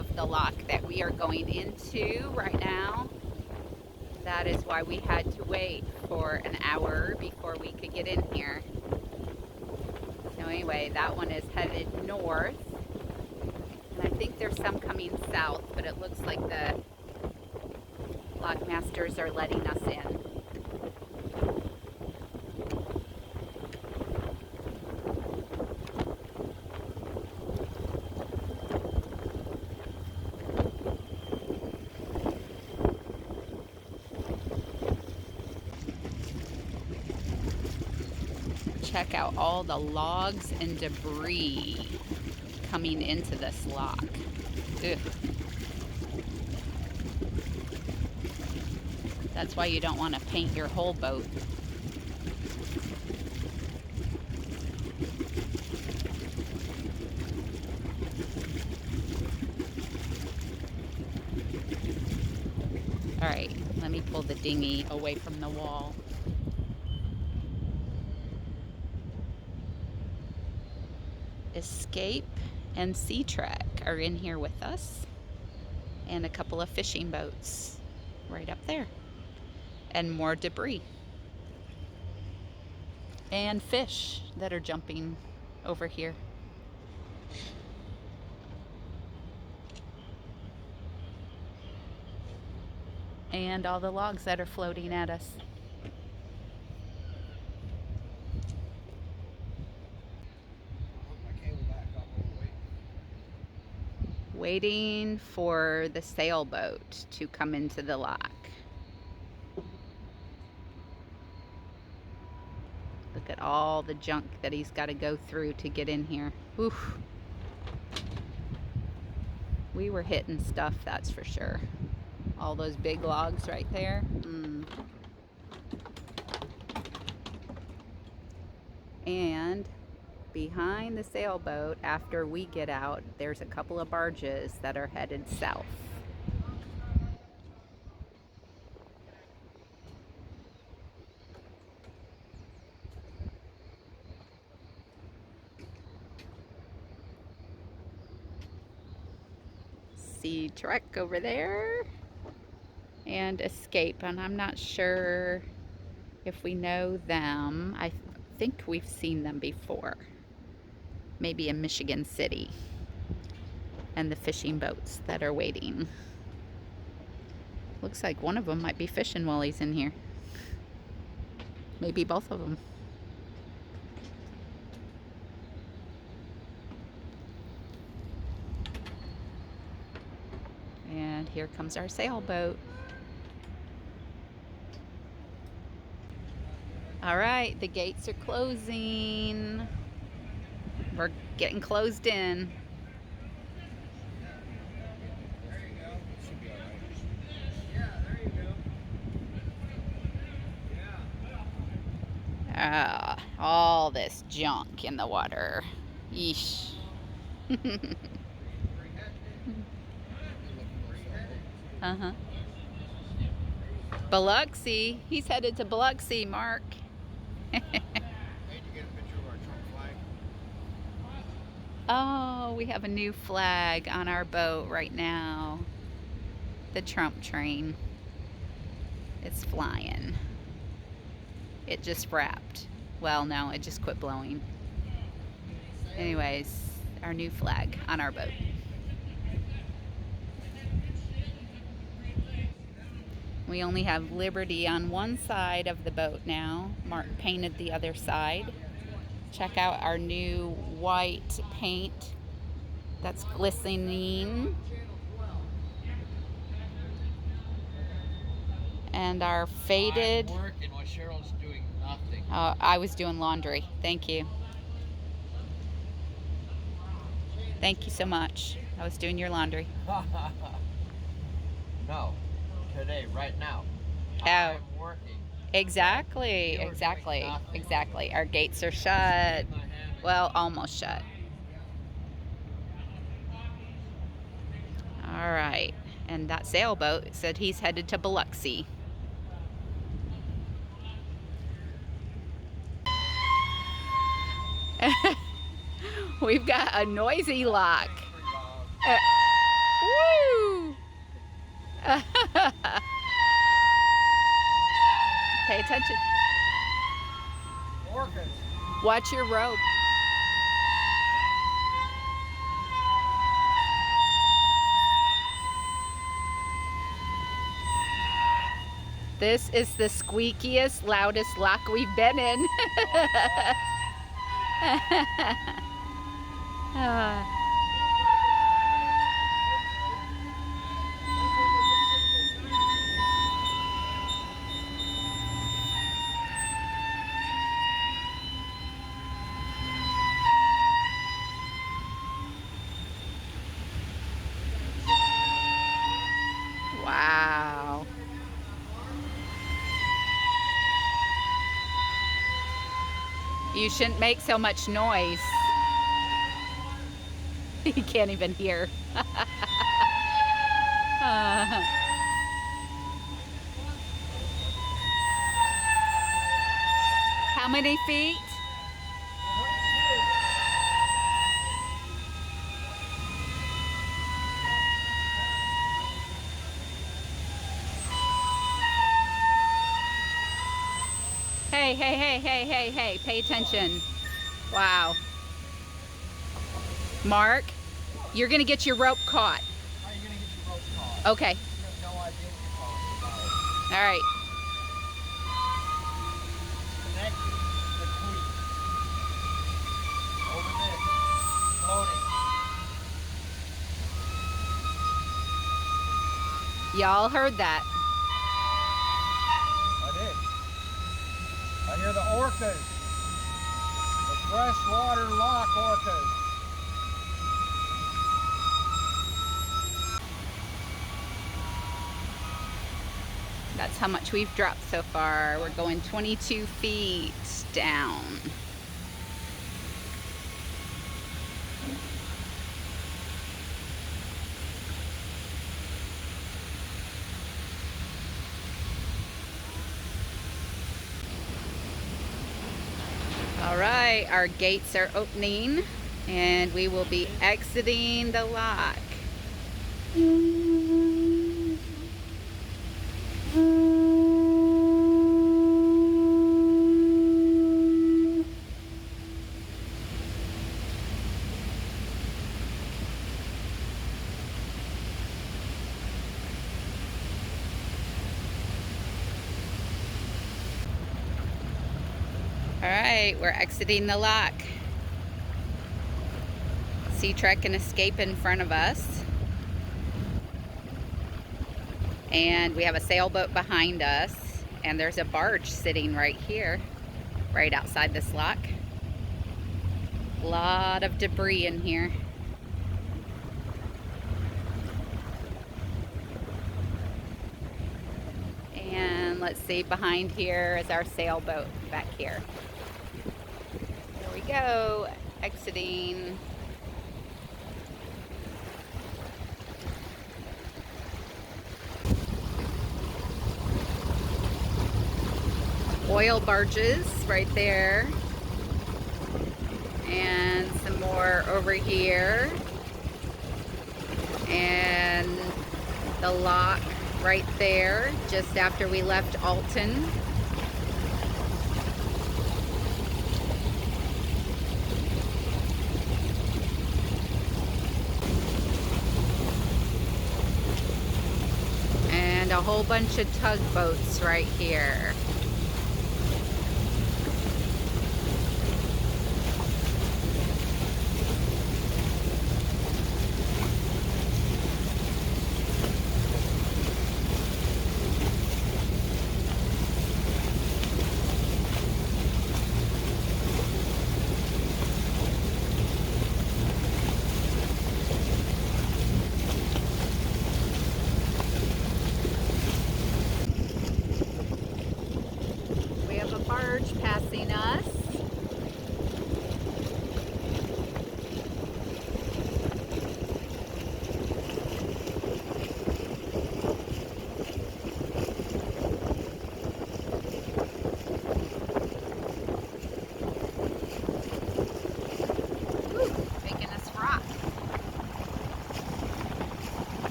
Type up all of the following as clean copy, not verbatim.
of the lock that we are going into right now. That is why we had to wait for an hour before we could get in here. So anyway, that one is headed north. And I think there's some coming south, but it looks like the lockmasters are letting us in. Check out all the logs and debris coming into this lock. Ugh. That's why you don't want to paint your whole boat. All right, let me pull the dinghy away from the wall. Escape and Sea Trek are in here with us, and a couple of fishing boats right up there, and more debris and fish that are jumping over here. And all the logs that are floating at us. Waiting for the sailboat to come into the lock. Look at all the junk that he's got to go through to get in here. Oof. We were hitting stuff, that's for sure. All those big logs right there. And behind the sailboat, after we get out, there's a couple of barges that are headed south. Sea Trek over there, and Escape, and I'm not sure if we know them. I think we've seen them before, maybe in Michigan City, and the fishing boats that are waiting. Looks like one of them might be fishing while he's in here. Maybe both of them. And here comes our sailboat. All right, the gates are closing. We're getting closed in. There you go. Should be all right. Yeah, there you go. Yeah. All this junk in the water. Yeesh. Uh-huh. Biloxi. He's headed to Biloxi, Mark. Hey, did you get a picture of our Trump flag? Oh, we have a new flag on our boat right now. The Trump train. It's flying. It just wrapped. Well, no, it just quit blowing. Anyways, our new flag on our boat. We only have Liberty on one side of the boat now. Mark painted the other side. Check out our new white paint that's glistening. And our faded... I'm working while Cheryl's doing nothing. I was doing laundry. Thank you. Thank you so much. I was doing your laundry. No, today, right now. Oh. I'm working. Exactly, You're exactly, doing nothing. exactly. Our gates are shut. Well, almost shut. All right. And that sailboat said he's headed to Biloxi. We've got a noisy lock. Woo! attention. Orcas. Watch your rope. This is the squeakiest, loudest lock we've been in. Ah. Wow. You shouldn't make so much noise. He can't even hear. How many feet? Hey, hey, hey, hey, hey, hey, pay attention. Wow. Mark, you're gonna get your rope caught. How are you going to get your rope caught? Okay. You have no idea what you're talking about. All right. Connected. The cleat. Over this. Floating. Y'all heard that. I did. I hear the orcas. The freshwater lock orcas. That's how much we've dropped so far. We're going 22 feet down. All right, our gates are opening and we will be exiting the lock. All right, we're exiting the lock. Sea Trek and Escape in front of us. And we have a sailboat behind us. And there's a barge sitting right here, right outside this lock. A lot of debris in here. And let's see, behind here is our sailboat back here. There we go, exiting. Oil barges right there. And some more over here. And the lock right there, just after we left Alton. And a whole bunch of tugboats right here.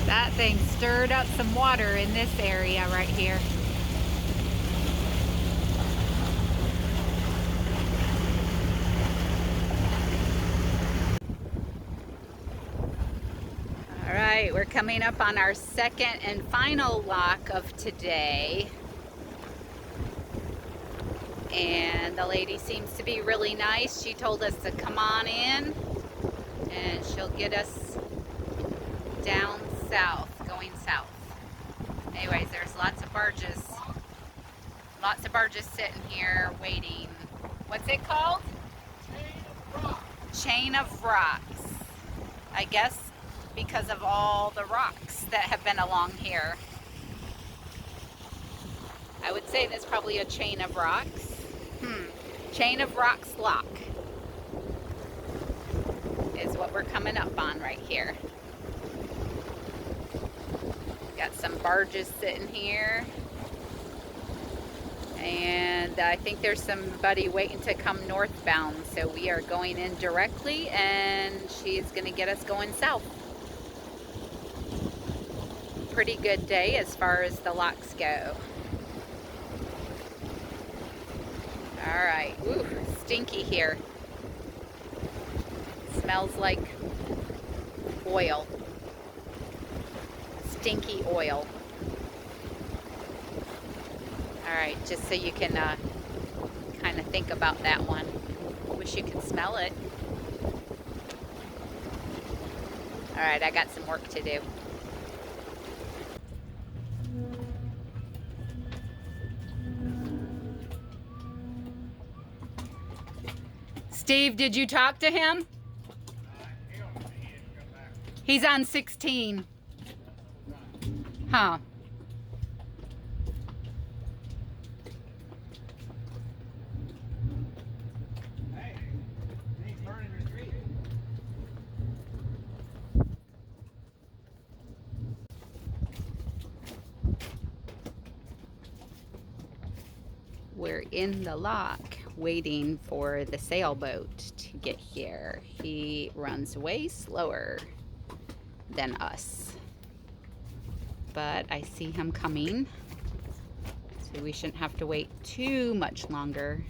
That thing stirred up some water in this area right here. All right, we're coming up on our second and final lock of today. And the lady seems to be really nice. She told us to come on in and she'll get us down south, going south. Anyways, there's lots of barges. Lots of barges sitting here waiting. What's it called? Chain of rocks. Chain of rocks. I guess because of all the rocks that have been along here. I would say that's probably a chain of rocks. Chain of rocks lock is what we're coming up on right here. Got some barges sitting here. And I think there's somebody waiting to come northbound. So we are going in directly and she's gonna get us going south. Pretty good day as far as the locks go. All right, ooh, stinky here. Smells like oil. Stinky oil. All right, just so you can kind of think about that one. Wish you could smell it. All right, I got some work to do. Steve, did you talk to him? He's on 16. Huh. Hey, he's burning your tree. We're in the lock waiting for the sailboat to get here. He runs way slower than us, but I see him coming, so we shouldn't have to wait too much longer.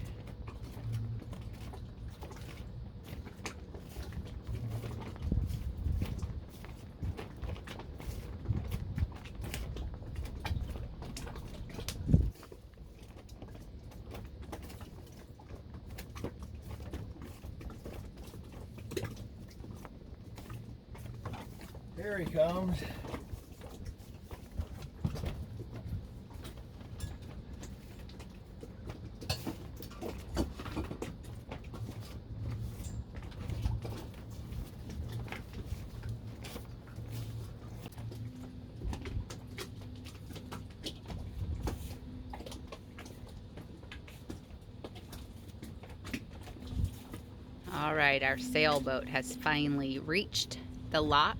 Here he comes. All right, our sailboat has finally reached the lock.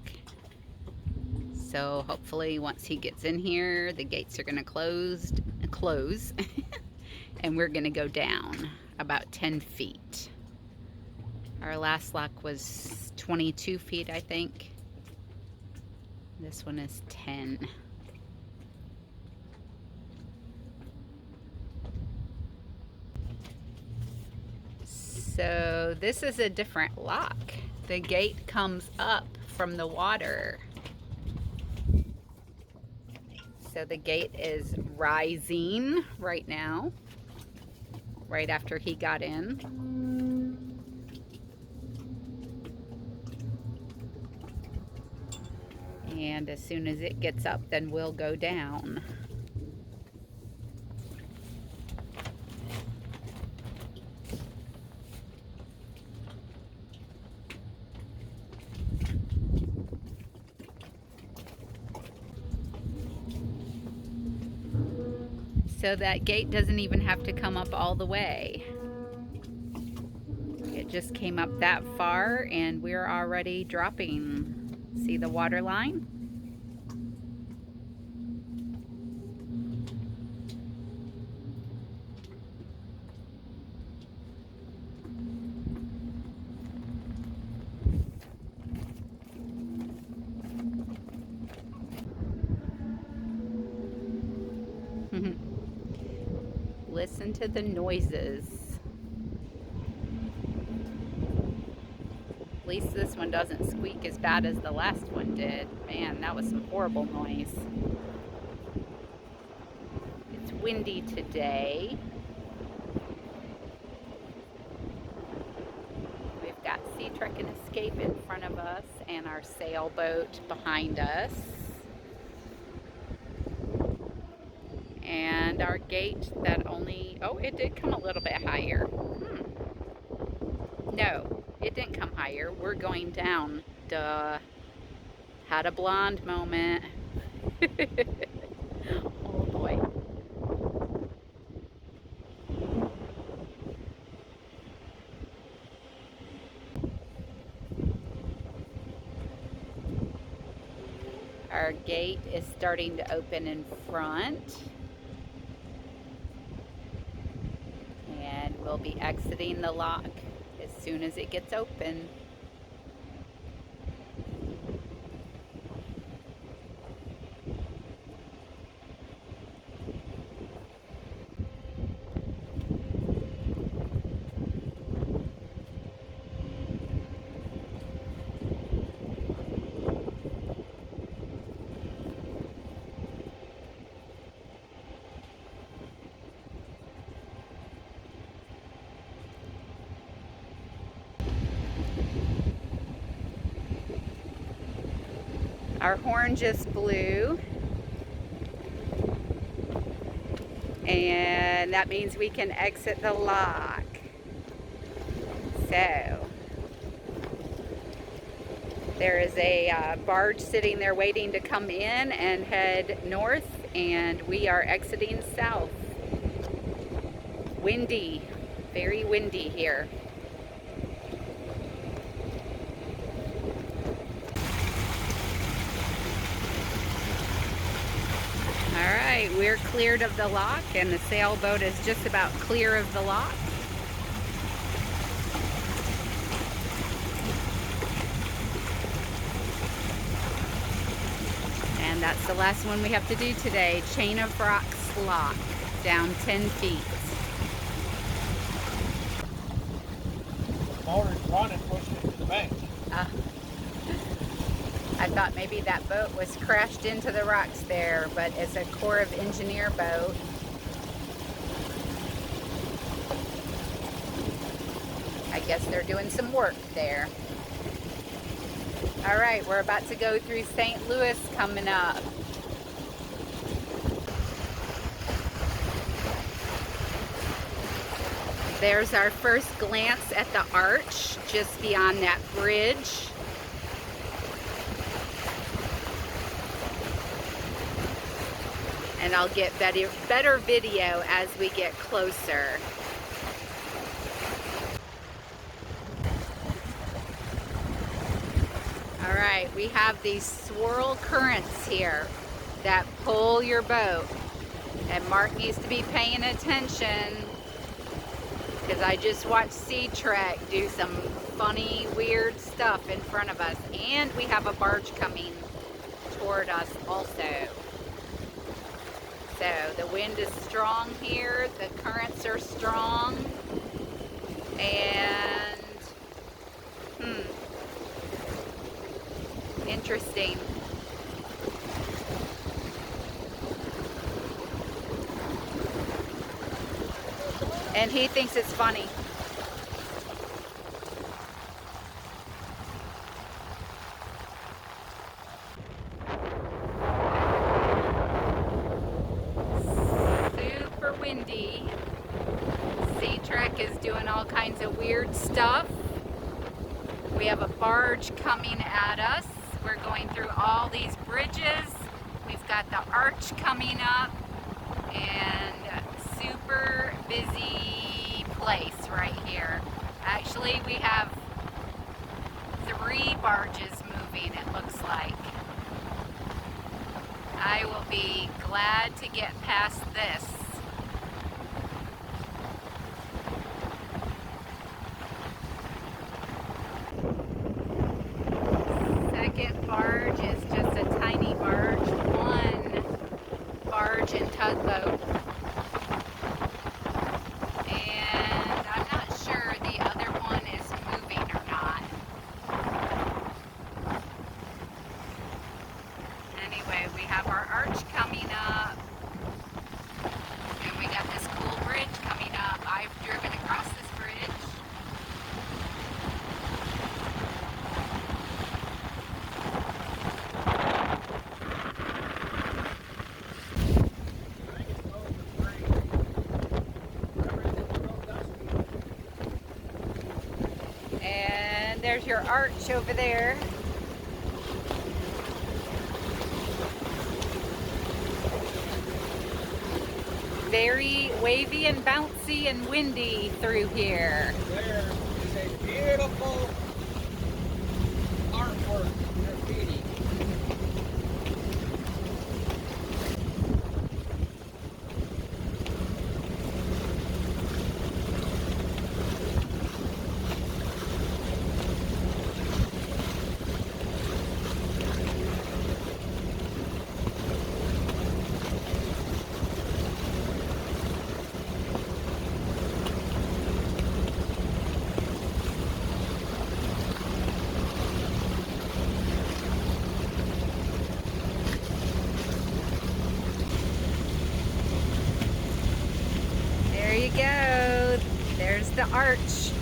So hopefully once he gets in here, the gates are gonna close and we're gonna go down about 10 feet. Our last lock was 22 feet, I think. This one is 10. So this is a different lock. The gate comes up from the water. So the gate is rising right now, right after he got in. And as soon as it gets up, then we'll go down. So that gate doesn't even have to come up all the way. It just came up that far and we're already dropping. See the water line? listen to the noises. At least this one doesn't squeak as bad as the last one did. Man, that was some horrible noise. It's windy today. We've got Sea Trek and Escape in front of us and our sailboat behind us. And our gate that only, oh, it did come a little bit higher. No, it didn't come higher. We're going down. Duh. Had a blonde moment. Oh boy. Our gate is starting to open in front. And we'll be exiting the lock as soon as it gets open. Our horn just blew, and that means we can exit the lock. So, there is a barge sitting there waiting to come in and head north, and we are exiting south. Windy, very windy here. Alright, we're cleared of the lock, and the sailboat is just about clear of the lock. And that's the last one we have to do today. Chain of Rocks lock, down 10 feet. The motor's running, pushing it to the bank. I thought maybe that boat was crashed into the rocks there, but it's a Corps of Engineer boat. I guess they're doing some work there. All right, we're about to go through St. Louis coming up. There's our first glance at the arch just beyond that bridge. And I'll get better video as we get closer. All right, we have these swirl currents here that pull your boat. And Mark needs to be paying attention because I just watched Sea Trek do some funny, weird stuff in front of us. And we have a barge coming toward us also. So the wind is strong here, the currents are strong, and interesting. And he thinks it's funny. Windy. Sea Trek is doing all kinds of weird stuff. We have a barge coming at us. We're going through all these bridges. We've got the arch coming up, and super busy place right here. Actually, we have 3 barges moving, it looks like. I will be glad to get past this. Barge is just a tiny barge, 1 barge and tugboat. Anyway, we have our arch coming up. And we got this cool bridge coming up. I've driven across this bridge. And there's your arch over there. Very wavy and bouncy and windy through here. There is a beautiful artwork graffiti. There you go. There's the arch.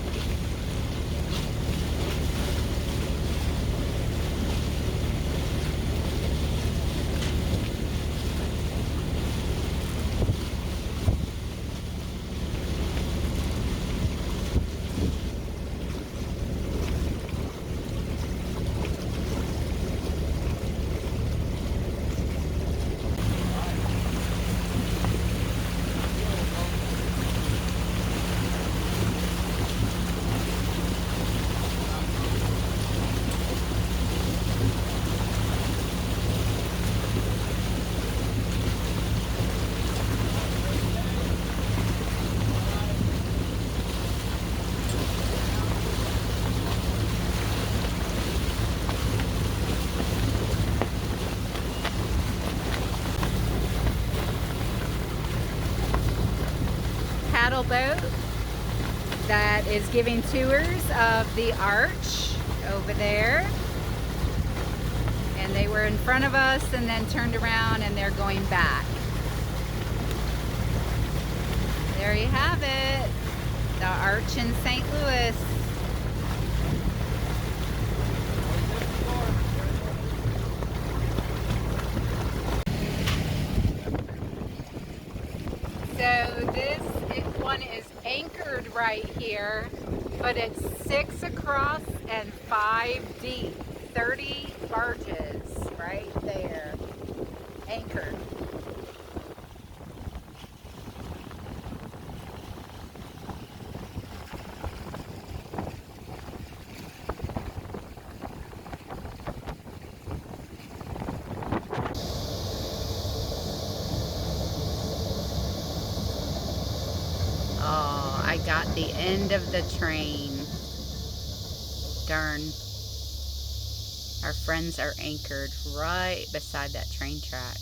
Paddle boat that is giving tours of the arch over there. And they were in front of us and then turned around and they're going back. There you have it, the arch in St. Louis. So this one is anchored right here, but it's 6 across and 5 deep. 30 barges right there, anchored. Oh, I got the end of the train. Darn. Our friends are anchored right beside that train track.